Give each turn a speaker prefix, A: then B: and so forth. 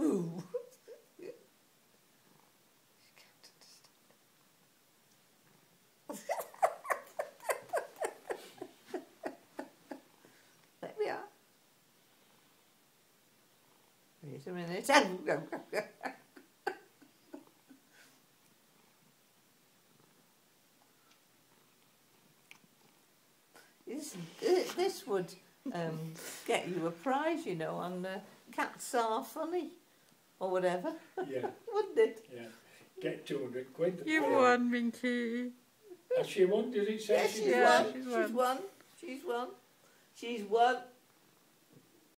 A: Ooh. There we are. Wait a minute. This would get you a prize, you know, on Cats Are Funny or whatever.
B: Yeah.
A: Wouldn't it?
B: Yeah. Get 200 quid.
C: You won, Minky.
B: Has she won? Did it say
A: Yes,
B: she
A: she's
B: won?
A: won. She's won. She's won. She's won.